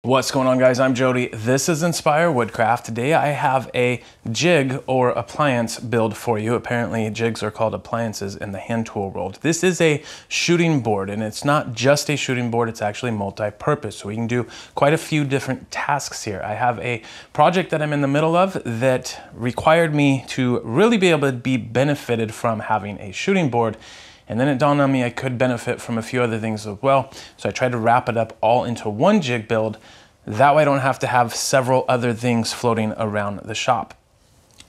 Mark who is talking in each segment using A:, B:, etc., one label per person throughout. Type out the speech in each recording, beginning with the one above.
A: What's going on, guys? I'm Jody. This is Inspire Woodcraft. Today I have a jig or appliance build for you. Apparently jigs are called appliances in the hand tool world. This is a shooting board, and it's not just a shooting board, it's actually multi-purpose. So we can do quite a few different tasks here. I have a project that I'm in the middle of that required me to really be able to be benefited from having a shooting board. And then it dawned on me I could benefit from a few other things as well. So I tried to wrap it up all into one jig build. That way I don't have to have several other things floating around the shop.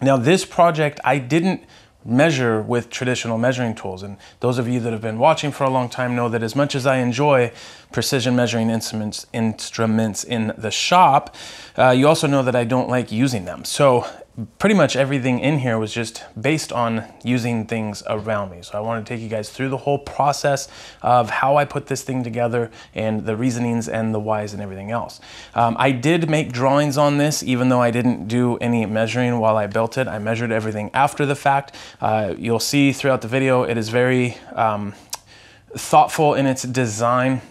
A: Now this project I didn't measure with traditional measuring tools. And those of you that have been watching for a long time know that as much as I enjoy precision measuring instruments in the shop, you also know that I don't like using them. So pretty much everything in here was just based on using things around me. So I want to take you guys through the whole process of how I put this thing together and the reasonings and the whys and everything else. I did make drawings on this, even though I didn't do any measuring while I built it. I measured everything after the fact. You'll see throughout the video, it is very thoughtful in its design.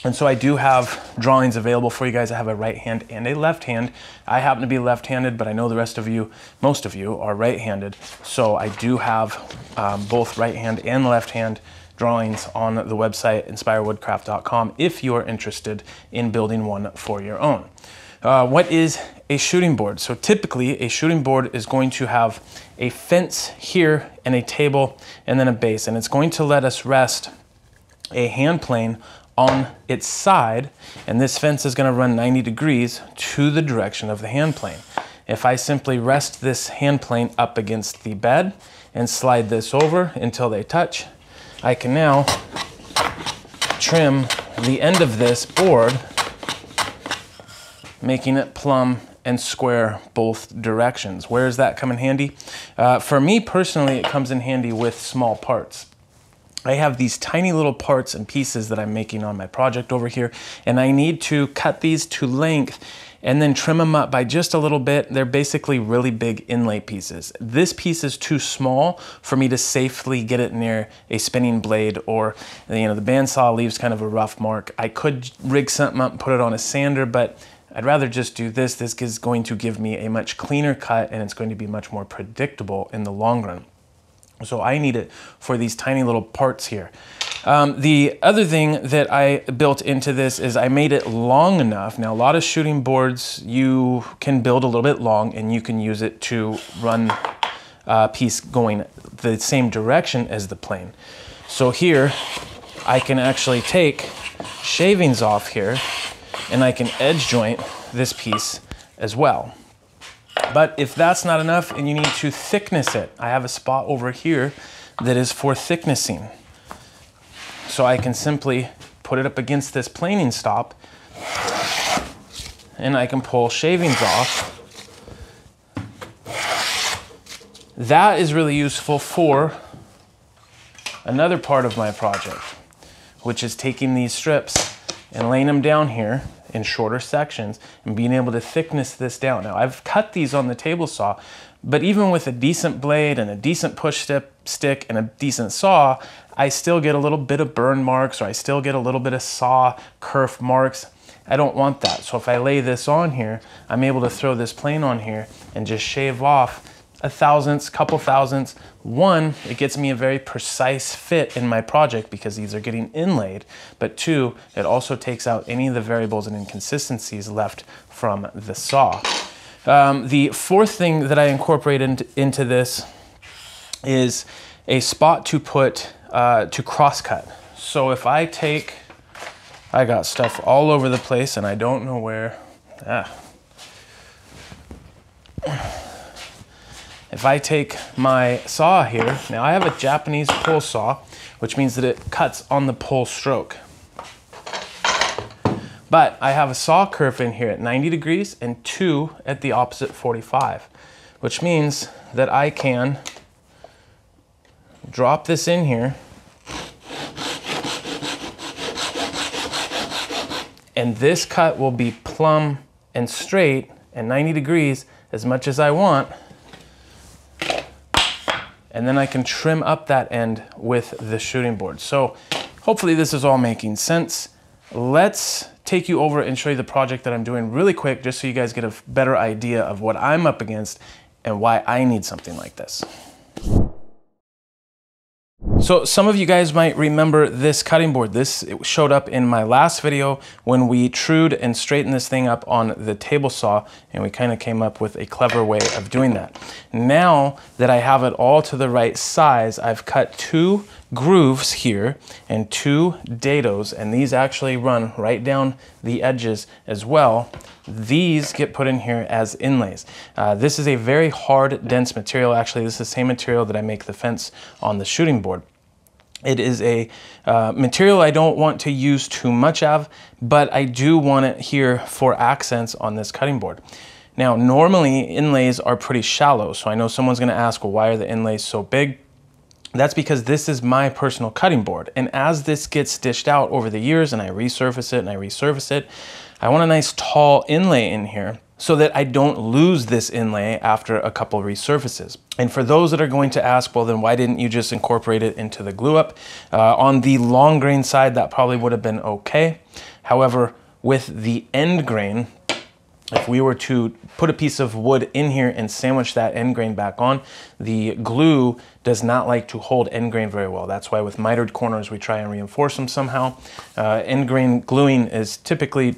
A: And so I do have drawings available for you guys. I have a right hand and a left hand. I happen to be left-handed, but I know the rest of you, most of you, are right-handed. So I do have both right hand and left hand drawings on the website, inspirewoodcraft.com, if you are interested in building one for your own. What is a shooting board? So typically a shooting board is going to have a fence here and a table and then a base, and it's going to let us rest a hand plane on its side, and this fence is going to run 90 degrees to the direction of the hand plane. If I simply rest this hand plane up against the bed and slide this over until they touch, I can now trim the end of this board, making it plumb and square both directions. Where does that come in handy? For me personally, it comes in handy with small parts. I have these tiny little parts and pieces that I'm making on my project over here, and I need to cut these to length and then trim them up by just a little bit. They're basically really big inlay pieces. This piece is too small for me to safely get it near a spinning blade, or the bandsaw leaves kind of a rough mark. I could rig something up and put it on a sander, but I'd rather just do this. This is going to give me a much cleaner cut, and it's going to be much more predictable in the long run. So I need it for these tiny little parts here. The other thing that I built into this is I made it long enough. Now, a lot of shooting boards, you can build a little bit long and you can use it to run a piece going the same direction as the plane. So here, I can actually take shavings off here and I can edge joint this piece as well. But if that's not enough and you need to thickness it, I have a spot over here that is for thicknessing. So I can simply put it up against this planing stop and I can pull shavings off. That is really useful for another part of my project, which is taking these strips and laying them down here in shorter sections and being able to thickness this down. Now, I've cut these on the table saw, but even with a decent blade and a decent push stick and a decent saw, I still get a little bit of burn marks, or I still get a little bit of saw kerf marks. I don't want that. So if I lay this on here, I'm able to throw this plane on here and just shave off a thousandths, couple thousandths. One, it gets me a very precise fit in my project because these are getting inlaid, but two, it also takes out any of the variables and inconsistencies left from the saw. The fourth thing that I incorporated into this is a spot to put, to cross cut. So if I got stuff all over the place and I don't know where, if I take my saw here, now I have a Japanese pull saw, which means that it cuts on the pull stroke. But I have a saw kerf in here at 90 degrees and two at the opposite 45, which means that I can drop this in here and this cut will be plumb and straight and 90 degrees as much as I want. And then I can trim up that end with the shooting board. So hopefully this is all making sense. Let's take you over and show you the project that I'm doing really quick, just so you guys get a better idea of what I'm up against and why I need something like this. So some of you guys might remember this cutting board. It showed up in my last video when we trued and straightened this thing up on the table saw, and we kind of came up with a clever way of doing that. Now that I have it all to the right size, I've cut 2 grooves here and 2 dados, and these actually run right down the edges as well. These get put in here as inlays. This is a very hard, dense material. Actually, this is the same material that I make the fence on the shooting board. It is a material I don't want to use too much of, but I do want it here for accents on this cutting board. Now, normally inlays are pretty shallow, so I know someone's gonna ask, well, why are the inlays so big? That's because this is my personal cutting board, and as this gets dished out over the years and I resurface it, I want a nice tall inlay in here so that I don't lose this inlay after a couple resurfaces. And for those that are going to ask, well, then why didn't you just incorporate it into the glue up? On the long grain side, that probably would have been okay. However, with the end grain, if we were to put a piece of wood in here and sandwich that end grain back on, the glue does not like to hold end grain very well. That's why with mitered corners, we try and reinforce them somehow. End grain gluing is typically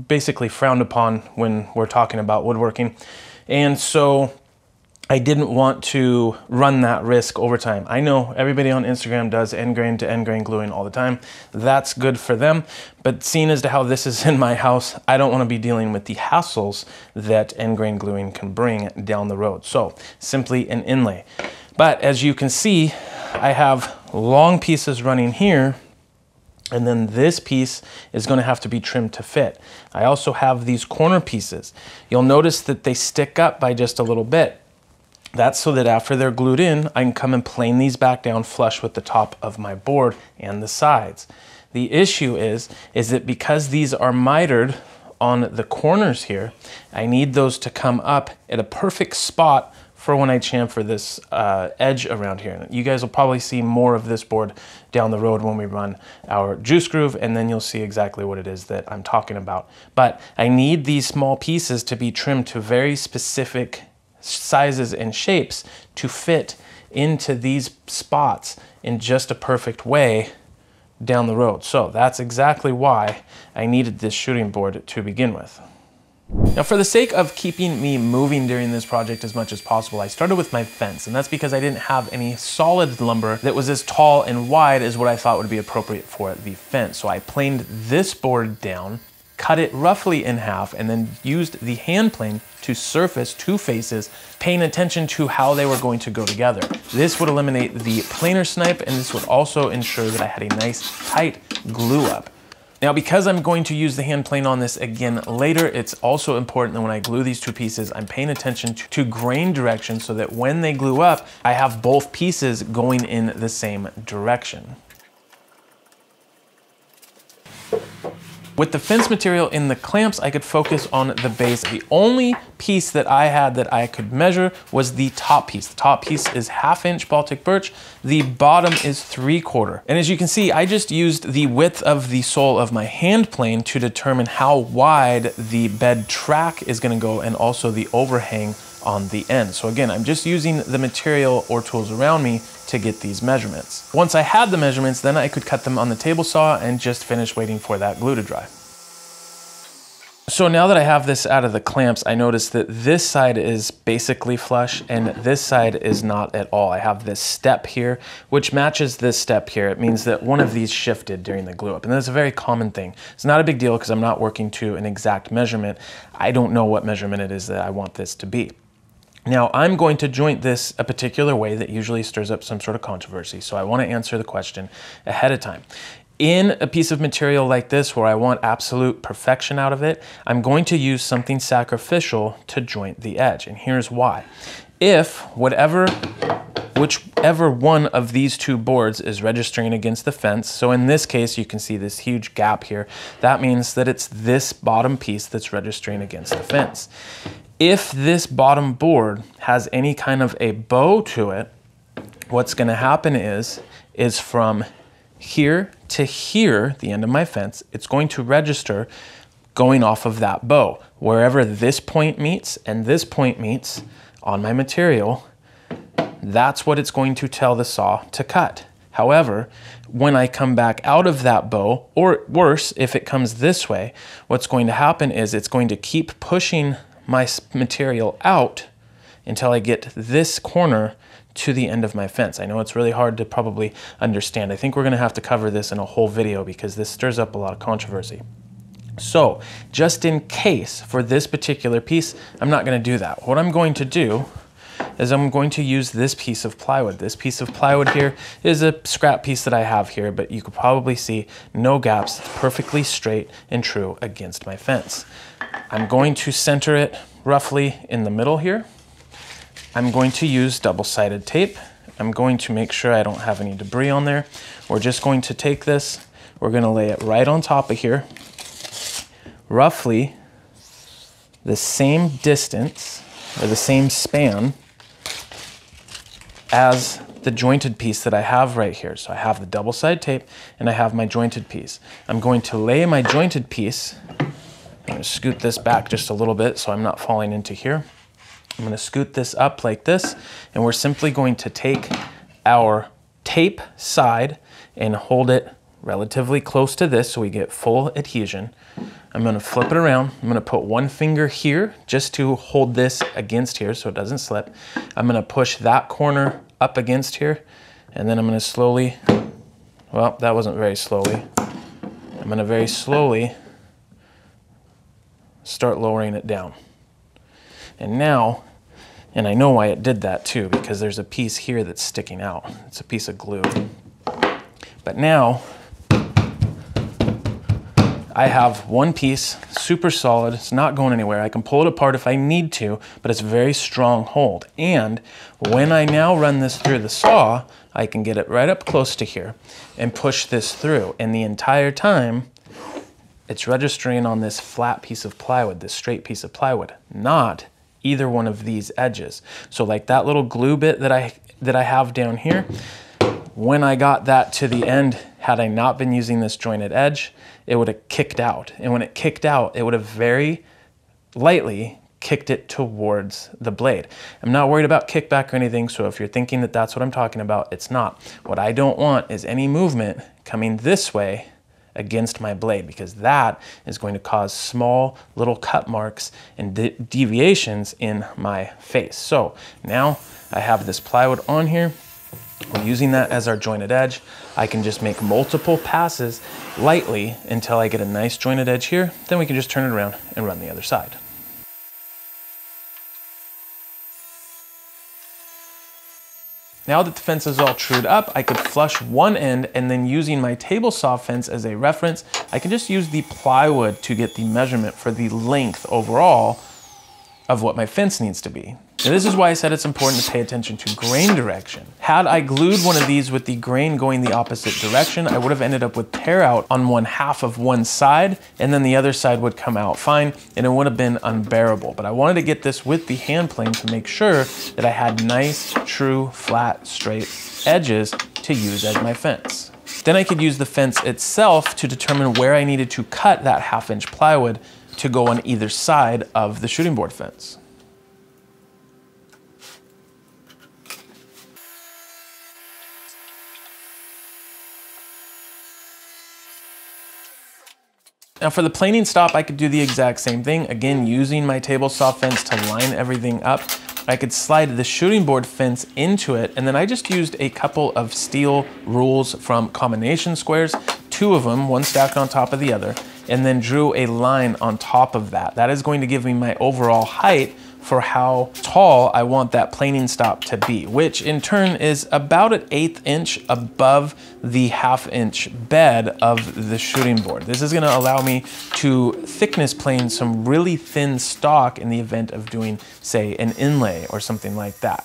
A: basically frowned upon when we're talking about woodworking. And so I didn't want to run that risk over time. I know everybody on Instagram does end grain to end grain gluing all the time. That's good for them. But seeing as to how this is in my house, I don't want to be dealing with the hassles that end grain gluing can bring down the road. So simply an inlay. But as you can see, I have long pieces running here, and then this piece is going to have to be trimmed to fit. I also have these corner pieces. You'll notice that they stick up by just a little bit. That's so that after they're glued in, I can come and plane these back down flush with the top of my board and the sides. The issue is that because these are mitered on the corners here, I need those to come up at a perfect spot for when I chamfer this edge around here. You guys will probably see more of this board down the road when we run our juice groove, and then you'll see exactly what it is that I'm talking about. But I need these small pieces to be trimmed to very specific sizes and shapes to fit into these spots in just a perfect way down the road. So that's exactly why I needed this shooting board to begin with. Now, for the sake of keeping me moving during this project as much as possible, I started with my fence, and that's because I didn't have any solid lumber that was as tall and wide as what I thought would be appropriate for the fence. So I planed this board down, cut it roughly in half, and then used the hand plane to surface 2 faces, paying attention to how they were going to go together. This would eliminate the planer snipe, and this would also ensure that I had a nice tight glue up. Now, because I'm going to use the hand plane on this again later, it's also important that when I glue these 2 pieces, I'm paying attention to grain direction so that when they glue up, I have both pieces going in the same direction. With the fence material in the clamps, I could focus on the base. The only piece that I had that I could measure was the top piece. The top piece is 1/2 inch Baltic birch. The bottom is 3/4. And as you can see, I just used the width of the sole of my hand plane to determine how wide the bed track is gonna go, and also the overhang on the end. So again, I'm just using the material or tools around me to get these measurements. Once I had the measurements, then I could cut them on the table saw and just finish waiting for that glue to dry. So now that I have this out of the clamps, I noticed that this side is basically flush and this side is not at all. I have this step here, which matches this step here. It means that one of these shifted during the glue up, and that's a very common thing. It's not a big deal because I'm not working to an exact measurement. I don't know what measurement it is that I want this to be. Now, I'm going to joint this a particular way that usually stirs up some sort of controversy, so I want to answer the question ahead of time. In a piece of material like this where I want absolute perfection out of it, I'm going to use something sacrificial to joint the edge, and here's why. If whichever one of these 2 boards is registering against the fence, so in this case you can see this huge gap here, that means that it's this bottom piece that's registering against the fence. If this bottom board has any kind of a bow to it, what's going to happen is from here to here, the end of my fence, it's going to register going off of that bow. Wherever this point meets and this point meets on my material, that's what it's going to tell the saw to cut. However, when I come back out of that bow, or worse, if it comes this way, what's going to happen is it's going to keep pushing my material out until I get this corner to the end of my fence. I know it's really hard to probably understand. I think we're gonna have to cover this in a whole video because this stirs up a lot of controversy. So, just in case for this particular piece, I'm not gonna do that. What I'm going to do is I'm going to use this piece of plywood. This piece of plywood here is a scrap piece that I have here, but you could probably see no gaps, perfectly straight and true against my fence. I'm going to center it roughly in the middle here. I'm going to use double-sided tape. I'm going to make sure I don't have any debris on there. We're just going to take this, we're gonna lay it right on top of here, roughly the same distance or the same span as the jointed piece that I have right here. So I have the double-sided tape and I have my jointed piece. I'm going to lay my jointed piece. I'm gonna scoot this back just a little bit so I'm not falling into here. I'm gonna scoot this up like this, and we're simply going to take our tape side and hold it relatively close to this so we get full adhesion. I'm gonna flip it around. I'm gonna put one finger here just to hold this against here so it doesn't slip. I'm gonna push that corner up against here, and then I'm gonna slowly, well, that wasn't very slowly. I'm gonna very slowly start lowering it down. And now, and I know why it did that too, because there's a piece here that's sticking out. It's a piece of glue. But now, I have one piece, super solid, it's not going anywhere. I can pull it apart if I need to, but it's a very strong hold. And when I now run this through the saw, I can get it right up close to here and push this through. And the entire time, it's registering on this flat piece of plywood, this straight piece of plywood, not either one of these edges. So like that little glue bit that I have down here, when I got that to the end, had I not been using this jointed edge, it would have kicked out. And when it kicked out, it would have very lightly kicked it towards the blade. I'm not worried about kickback or anything, so if you're thinking that that's what I'm talking about, it's not. What I don't want is any movement coming this way against my blade, because that is going to cause small little cut marks and deviations in my face. So now I have this plywood on here. We're using that as our jointed edge. I can just make multiple passes lightly until I get a nice jointed edge here. Then we can just turn it around and run the other side. Now that the fence is all trued up, I could flush one end, and then using my table saw fence as a reference, I can just use the plywood to get the measurement for the length overall of what my fence needs to be. Now, this is why I said it's important to pay attention to grain direction. Had I glued one of these with the grain going the opposite direction, I would have ended up with tear out on one half of one side, and then the other side would come out fine, and it would have been unbearable. But I wanted to get this with the hand plane to make sure that I had nice, true, flat, straight edges to use as my fence. Then I could use the fence itself to determine where I needed to cut that 1/2 inch plywood to go on either side of the shooting board fence. Now for the planing stop, I could do the exact same thing. Again, using my table saw fence to line everything up. I could slide the shooting board fence into it, and then I just used a couple of steel rules from combination squares, 2 of them, one stacked on top of the other, and then drew a line on top of that. That is going to give me my overall height for how tall I want that planing stop to be, which in turn is about an 1/8 inch above the 1/2 inch bed of the shooting board. This is gonna allow me to thickness plane some really thin stock in the event of doing, say, an inlay or something like that.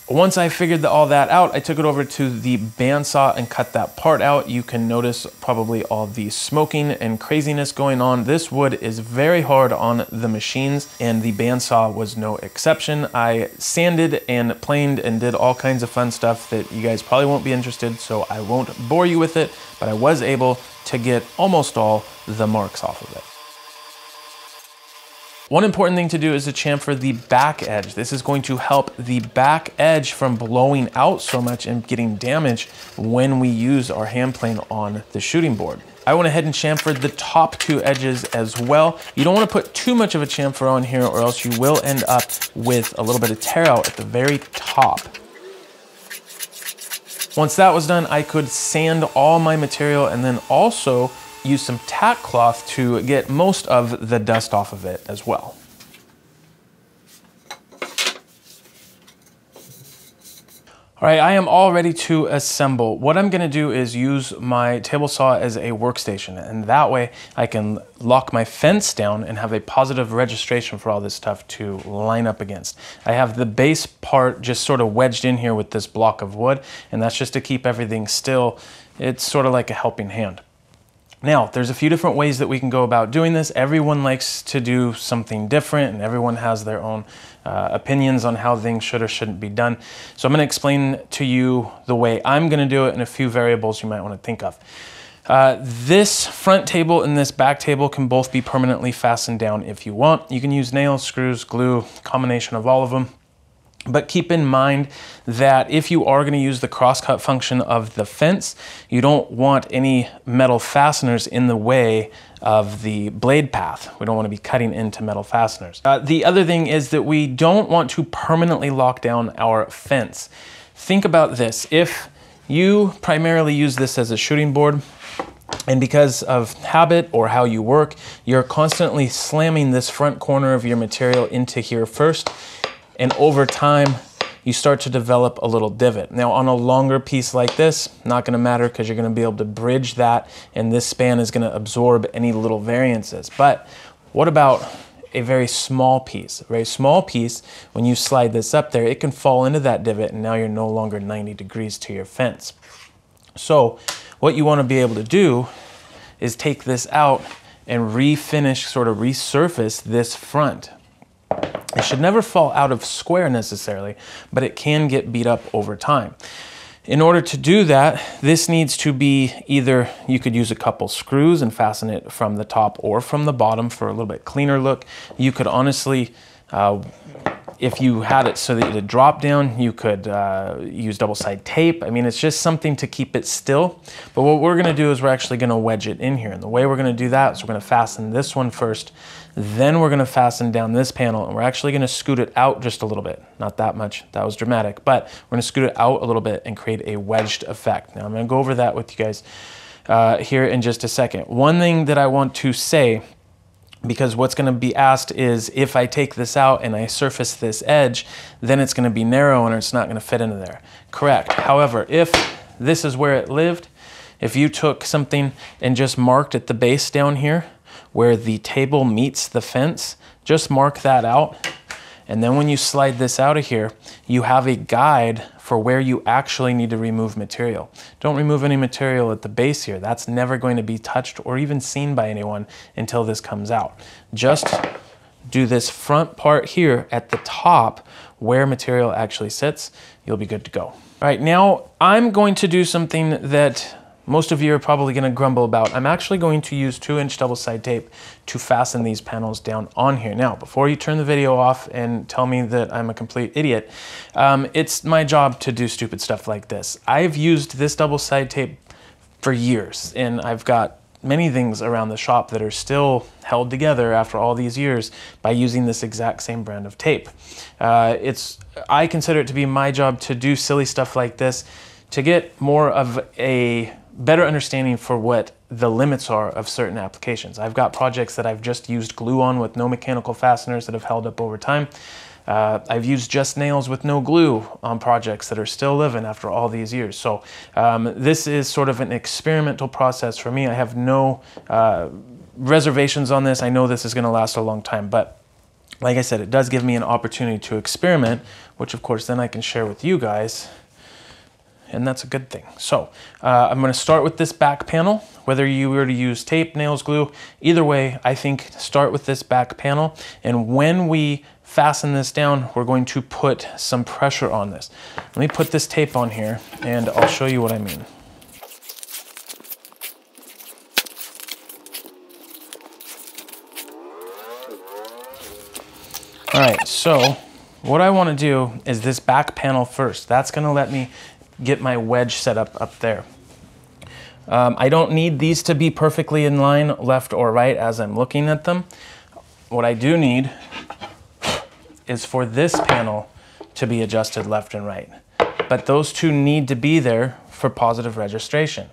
A: Once I figured all that out, I took it over to the bandsaw and cut that part out. You can notice probably all the smoking and craziness going on. This wood is very hard on the machines, and the bandsaw was no exception. I sanded and planed and did all kinds of fun stuff that you guys probably won't be interested, so I won't bore you with it, but I was able to get almost all the marks off of it. One important thing to do is to chamfer the back edge. This is going to help the back edge from blowing out so much and getting damaged when we use our hand plane on the shooting board. I went ahead and chamfered the top two edges as well. You don't want to put too much of a chamfer on here, or else you will end up with a little bit of tear out at the very top. Once that was done, I could sand all my material and then also use some tack cloth to get most of the dust off of it as well. All right, I am all ready to assemble. What I'm gonna do is use my table saw as a workstation, and that way I can lock my fence down and have a positive registration for all this stuff to line up against. I have the base part just sort of wedged in here with this block of wood, and that's just to keep everything still. It's sort of like a helping hand. Now, there's a few different ways that we can go about doing this. Everyone likes to do something different, and everyone has their own opinions on how things should or shouldn't be done. So I'm gonna explain to you the way I'm gonna do it and a few variables you might wanna think of. This front table and this back table can both be permanently fastened down if you want. You can use nails, screws, glue, combination of all of them. But keep in mind that if you are going to use the crosscut function of the fence, you don't want any metal fasteners in the way of the blade path. We don't want to be cutting into metal fasteners. The other thing is that we don't want to permanently lock down our fence. Think about this. If you primarily use this as a shooting board, and because of habit or how you work, you're constantly slamming this front corner of your material into here first, and over time, you start to develop a little divot. Now on a longer piece like this, not gonna matter because you're gonna be able to bridge that, and this span is gonna absorb any little variances. But what about a very small piece? A very small piece, when you slide this up there, it can fall into that divot, and now you're no longer 90 degrees to your fence. So what you wanna be able to do is take this out and refinish, sort of resurface this front. It should never fall out of square necessarily, but it can get beat up over time. In order to do that, this needs to be either, you could use a couple screws and fasten it from the top or from the bottom for a little bit cleaner look. You could honestly, if you had it so that it drop down, you could use double-side tape. I mean, it's just something to keep it still. But what we're gonna do is we're actually gonna wedge it in here. And the way we're gonna do that is we're gonna fasten this one first, then we're gonna fasten down this panel, and we're actually gonna scoot it out just a little bit. Not that much, that was dramatic, but we're gonna scoot it out a little bit and create a wedged effect. Now I'm gonna go over that with you guys here in just a second. One thing that I want to say, because what's gonna be asked is if I take this out and I surface this edge, then it's gonna be narrow and it's not gonna fit into there. Correct. However, if this is where it lived, if you took something and just marked at the base down here, where the table meets the fence, just mark that out. And then when you slide this out of here, you have a guide for where you actually need to remove material. Don't remove any material at the base here. That's never going to be touched or even seen by anyone until this comes out. Just do this front part here at the top where material actually sits. You'll be good to go. All right, now I'm going to do something that most of you are probably gonna grumble about. I'm actually going to use 2-inch double-side tape to fasten these panels down on here. Now, before you turn the video off and tell me that I'm a complete idiot, it's my job to do stupid stuff like this. I've used this double-side tape for years, and I've got many things around the shop that are still held together after all these years by using this exact same brand of tape. I consider it to be my job to do silly stuff like this to get more of a better understanding for what the limits are of certain applications. I've got projects that I've just used glue on with no mechanical fasteners that have held up over time. I've used just nails with no glue on projects that are still living after all these years. So this is sort of an experimental process for me. I have no reservations on this. I know this is gonna last a long time, but like I said, it does give me an opportunity to experiment, which of course then I can share with you guys, and that's a good thing. So I'm gonna start with this back panel. Whether you were to use tape, nails, glue, either way, I think start with this back panel. And when we fasten this down, we're going to put some pressure on this. Let me put this tape on here and I'll show you what I mean. All right, so what I want to do is this back panel first. That's going to let me get my wedge set up there. I don't need these to be perfectly in line, left or right, as I'm looking at them. What I do need is for this panel to be adjusted left and right. But those two need to be there for positive registration.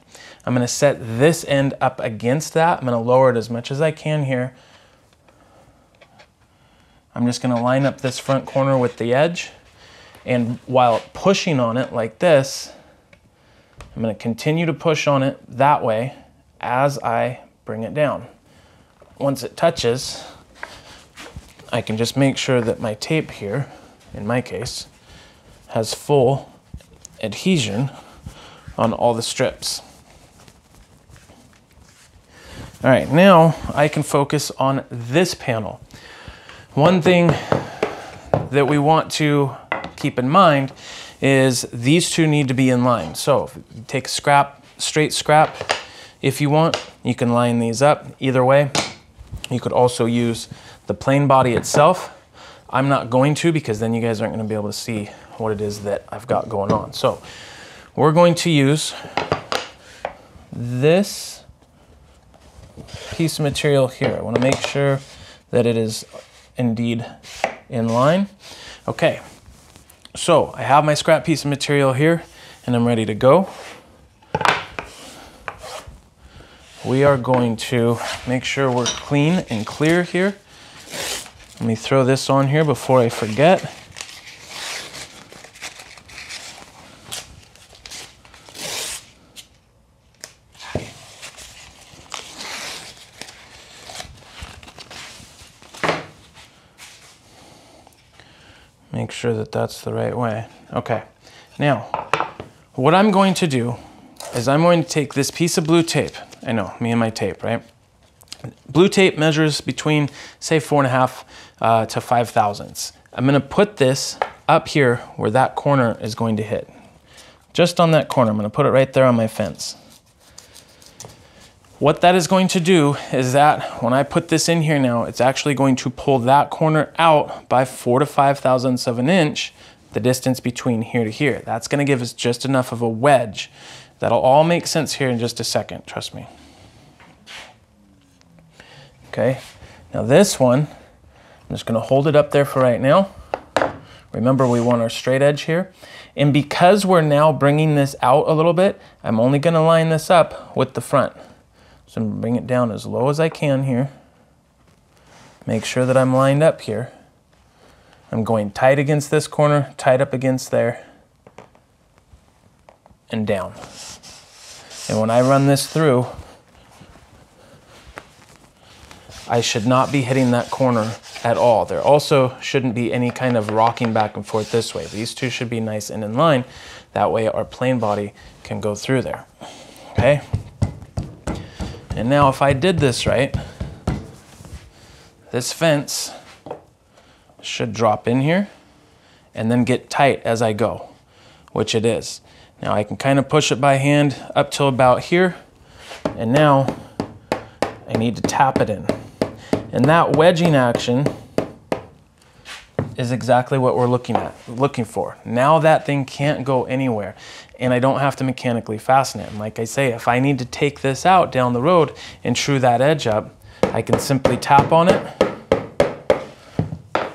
A: I'm going to set this end up against that. I'm going to lower it as much as I can here. I'm just going to line up this front corner with the edge, and while pushing on it like this, I'm going to continue to push on it that way as I bring it down. Once it touches, I can just make sure that my tape here, in my case, has full adhesion on all the strips. All right, now I can focus on this panel. One thing that we want to keep in mind is these two need to be in line. So if you take scrap, straight scrap, if you want, you can line these up either way. You could also use the plain body itself. I'm not going to, because then you guys aren't going to be able to see what it is that I've got going on. So we're going to use this piece of material here. I want to make sure that it is indeed in line. Okay, so I have my scrap piece of material here and I'm ready to go. We are going to make sure we're clean and clear here. Let me throw this on here before I forget. Make sure that that's the right way. Okay, now what I'm going to do is I'm going to take this piece of blue tape. I know, me and my tape, right? Blue tape measures between, say, 4.5 to 5 thousandths. I'm gonna put this up here where that corner is going to hit. Just on that corner, I'm gonna put it right there on my fence. What that is going to do is that when I put this in here now, it's actually going to pull that corner out by 4 to 5 thousandths of an inch, the distance between here to here. That's gonna give us just enough of a wedge. That'll all make sense here in just a second, trust me. Okay, now this one, I'm just gonna hold it up there for right now. Remember, we want our straight edge here. And because we're now bringing this out a little bit, I'm only gonna line this up with the front. So I'm gonna bring it down as low as I can here. Make sure that I'm lined up here. I'm going tight against this corner, tight up against there, and down. And when I run this through, I should not be hitting that corner at all. There also shouldn't be any kind of rocking back and forth this way. These two should be nice and in line. That way our plain body can go through there, okay? And now if I did this right, this fence should drop in here and then get tight as I go, which it is. Now I can kind of push it by hand up till about here, and now I need to tap it in. And that wedging action is exactly what we're looking for. Now that thing can't go anywhere, and I don't have to mechanically fasten it. And like I say, if I need to take this out down the road and true that edge up, I can simply tap on it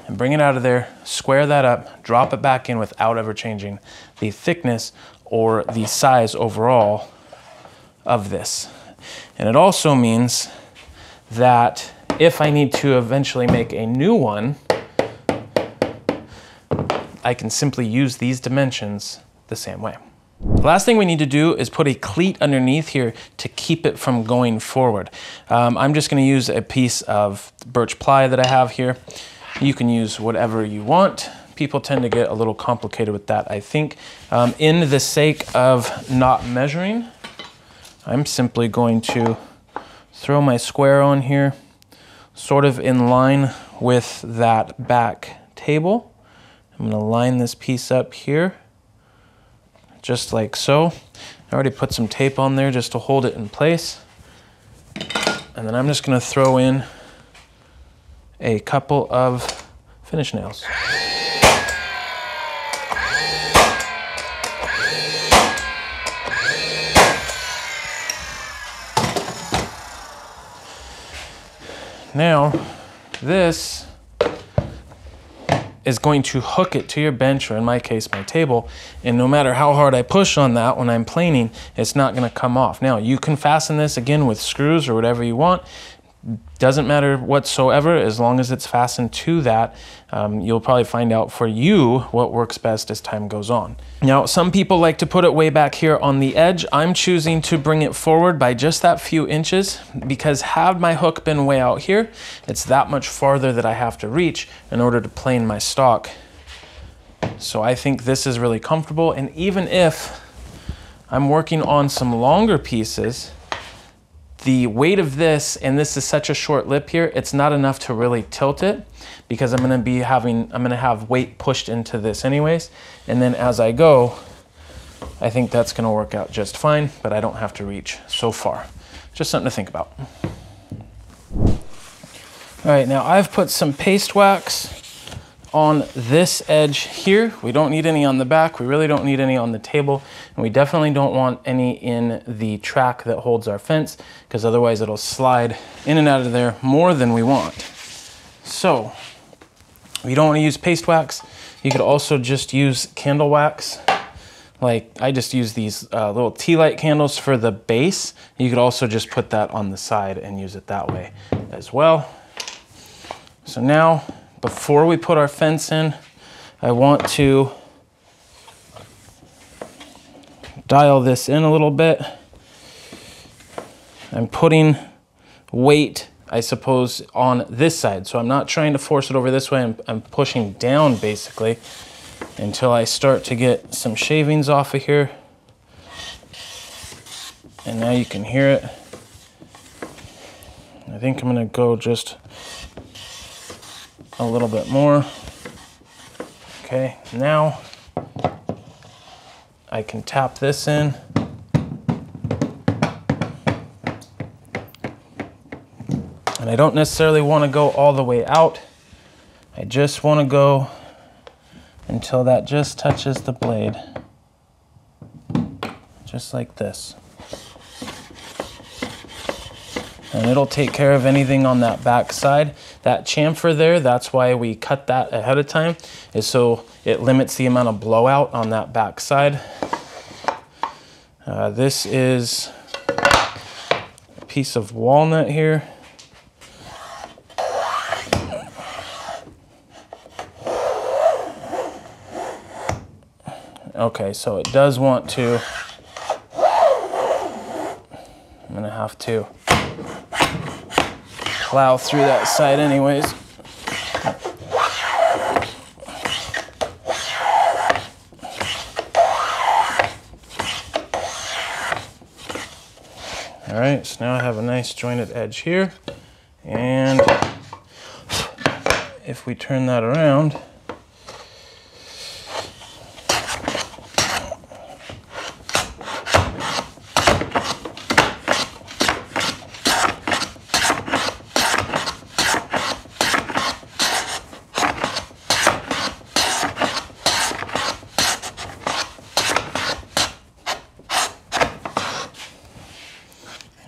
A: and bring it out of there, square that up, drop it back in without ever changing the thickness or the size overall of this. And it also means that if I need to eventually make a new one, I can simply use these dimensions the same way. The last thing we need to do is put a cleat underneath here to keep it from going forward. I'm just going to use a piece of birch ply that I have here. You can use whatever you want. People tend to get a little complicated with that, I think. In the sake of not measuring, I'm simply going to throw my square on here, sort of in line with that back table. I'm gonna line this piece up here, just like so. I already put some tape on there just to hold it in place. And then I'm just gonna throw in a couple of finish nails. Now, this is going to hook it to your bench, or in my case, my table, and no matter how hard I push on that when I'm planing, it's not gonna come off. Now, you can fasten this again with screws or whatever you want. Doesn't matter whatsoever, as long as it's fastened to that. You'll probably find out for you what works best as time goes on. Now, some people like to put it way back here on the edge. I'm choosing to bring it forward by just that few inches, because had my hook been way out here, it's that much farther that I have to reach in order to plane my stock. So I think this is really comfortable, and even if I'm working on some longer pieces, the weight of this, and this is such a short lip here, it's not enough to really tilt it, because I'm gonna have weight pushed into this anyways. And then as I go, I think that's gonna work out just fine, but I don't have to reach so far. Just something to think about. All right, now I've put some paste wax on this edge here. We don't need any on the back. We really don't need any on the table. And we definitely don't want any in the track that holds our fence, because otherwise it'll slide in and out of there more than we want. So if you don't want to use paste wax, you could also just use candle wax. Like I just use these little tea light candles for the base. You could also just put that on the side and use it that way as well. So now, before we put our fence in, I want to dial this in a little bit. I'm putting weight, I suppose, on this side. So I'm not trying to force it over this way. I'm pushing down basically until I start to get some shavings off of here. And now you can hear it. I think I'm gonna go just a little bit more. Okay, now I can tap this in. And I don't necessarily want to go all the way out. I just want to go until that just touches the blade. Just like this. And it'll take care of anything on that back side. That chamfer there, that's why we cut that ahead of time, is so it limits the amount of blowout on that back side. This is a piece of walnut here. Okay, so it does want to, I'm gonna have to plow through that side anyways. All right, so now I have a nice jointed edge here. And if we turn that around,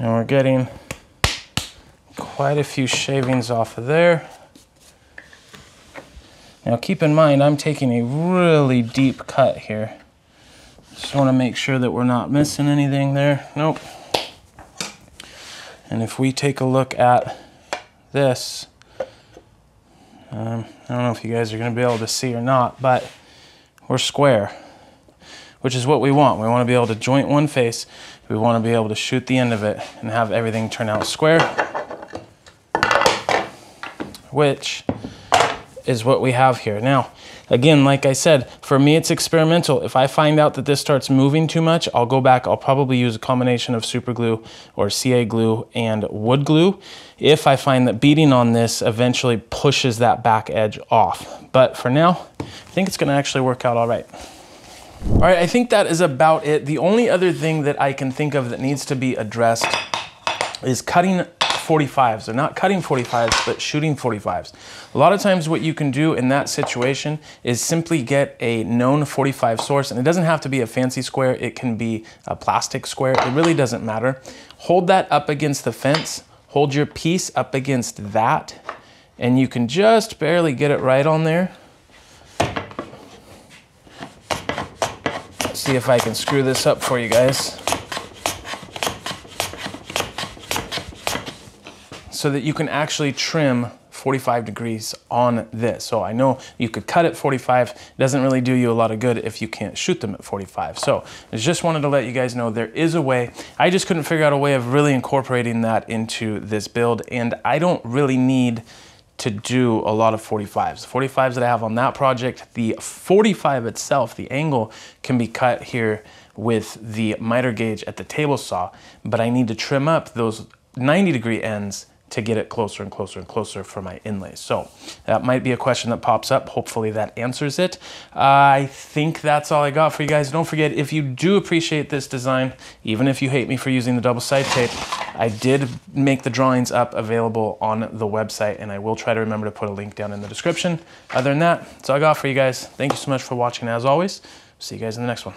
A: and we're getting quite a few shavings off of there. Now keep in mind, I'm taking a really deep cut here. Just want to make sure that we're not missing anything there. Nope. And if we take a look at this, I don't know if you guys are going to be able to see or not, but we're square, which is what we want. We want to be able to joint one face. We want to be able to shoot the end of it and have everything turn out square, which is what we have here. Now, again, like I said, for me, it's experimental. If I find out that this starts moving too much, I'll go back. I'll probably use a combination of super glue or CA glue and wood glue if I find that beating on this eventually pushes that back edge off. But for now, I think it's gonna actually work out all right. All right, I think that is about it. The only other thing that I can think of that needs to be addressed is cutting 45s. They're not cutting 45s, but shooting 45s. A lot of times what you can do in that situation is simply get a known 45 source, and it doesn't have to be a fancy square. It can be a plastic square. It really doesn't matter. Hold that up against the fence. Hold your piece up against that, and you can just barely get it right on there. Let's see if I can screw this up for you guys, so that you can actually trim 45 degrees on this. So I know you could cut at 45. It doesn't really do you a lot of good if you can't shoot them at 45. So I just wanted to let you guys know there is a way. I just couldn't figure out a way of really incorporating that into this build, and I don't really need to do a lot of 45s. The 45s that I have on that project, the 45 itself, the angle can be cut here with the miter gauge at the table saw, but I need to trim up those 90-degree ends to get it closer and closer and closer for my inlays. So that might be a question that pops up. Hopefully that answers it. I think that's all I got for you guys. Don't forget, if you do appreciate this design, even if you hate me for using the double side tape, I did make the drawings up available on the website, and I will try to remember to put a link down in the description. Other than that, that's all I got for you guys. Thank you so much for watching. As always, see you guys in the next one.